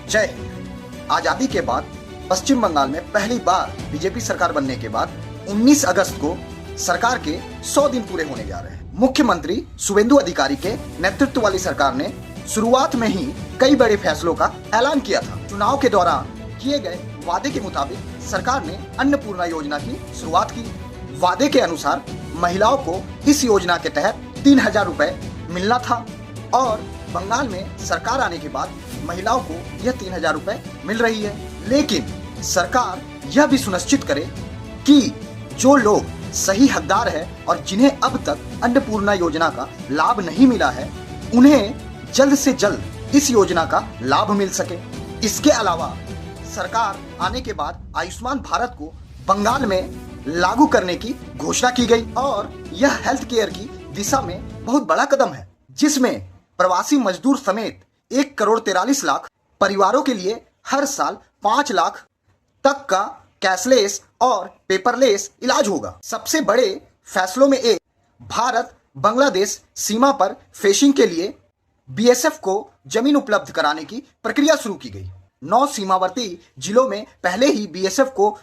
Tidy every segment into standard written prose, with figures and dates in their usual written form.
जय हिंद। आजादी के बाद पश्चिम बंगाल में पहली बार बीजेपी सरकार बनने के बाद 19 अगस्त को सरकार के 100 दिन पूरे होने जा रहे हैं। मुख्यमंत्री शुभेंदु अधिकारी के नेतृत्व वाली सरकार ने शुरुआत में ही कई बड़े फैसलों का ऐलान किया था। चुनाव के दौरान किए गए वादे के मुताबिक सरकार ने अन्नपूर्णा योजना की शुरुआत की। वादे के अनुसार महिलाओं को इस योजना के तहत 3,000 रुपए मिलना था और बंगाल में सरकार आने के बाद महिलाओं को यह 3,000 रुपए मिल रही है। लेकिन सरकार यह भी सुनिश्चित करे कि जो लोग सही हकदार है और जिन्हें अब तक अन्नपूर्णा योजना का लाभ नहीं मिला है, उन्हें जल्द से जल्द इस योजना का लाभ मिल सके। इसके अलावा सरकार आने के बाद आयुष्मान भारत को बंगाल में लागू करने की घोषणा की गई और यह हेल्थ केयर की दिशा में बहुत बड़ा कदम है, जिसमें प्रवासी मजदूर समेत 1,43,00,000 परिवारों के लिए हर साल 5 लाख तक का कैशलेस और पेपरलेस इलाज होगा। सबसे बड़े फैसलों में एक, भारत बांग्लादेश सीमा पर फेंसिंग के लिए बीएसएफ को जमीन उपलब्ध कराने की प्रक्रिया शुरू की गई। 9 सीमावर्ती जिलों में पहले ही बीएसएफ को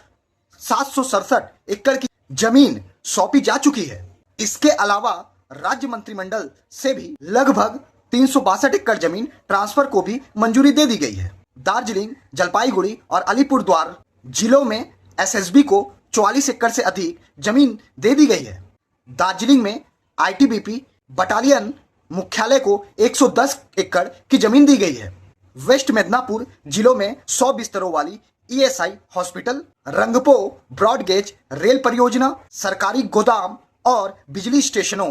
767 एकड़ की जमीन सौंपी जा चुकी है। इसके अलावा राज्य मंत्रिमंडल से भी लगभग 362 एकड़ जमीन ट्रांसफर को भी मंजूरी दे दी गई है। दार्जिलिंग, जलपाईगुड़ी और अलीपुरद्वार जिलों में एसएसबी को 44 एकड़ से अधिक जमीन दे दी गई है। दार्जिलिंग में आईटीबीपी बटालियन मुख्यालय को 110 एकड़ की जमीन दी गई है। वेस्ट मिदनापुर जिलों में 100 बिस्तरों वाली ESI hospital, Rangpo broad gauge rail परियोजना, सरकारी गोदाम और बिजली स्टेशनों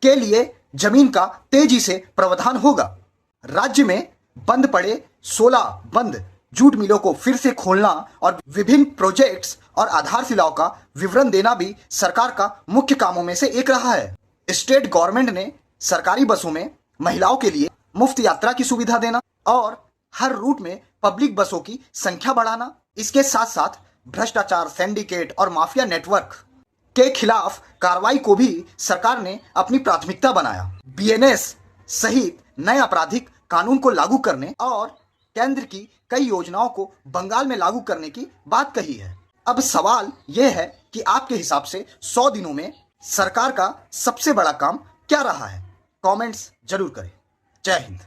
के लिए जमीन का तेजी से प्रावधान होगा। राज्य में बंद पड़े 16 बंद जूट मिलों को फिर से खोलना और विभिन्न प्रोजेक्ट्स और आधारशिलाओं का विवरण देना भी सरकार का मुख्य कामों में से एक रहा है। स्टेट गवर्नमेंट ने सरकारी बसों में महिलाओं के लिए मुफ्त यात्रा की सुविधा देना और हर रूट में पब्लिक बसों की संख्या बढ़ाना, इसके साथ साथ भ्रष्टाचार, सिंडिकेट और माफिया नेटवर्क के खिलाफ कार्रवाई को भी सरकार ने अपनी प्राथमिकता बनाया। बीएनएस सहित नए आपराधिक कानून को लागू करने और केंद्र की कई योजनाओं को बंगाल में लागू करने की बात कही है। अब सवाल यह है कि आपके हिसाब से 100 दिनों में सरकार का सबसे बड़ा काम क्या रहा है? कमेंट्स जरूर करें। जय हिंद।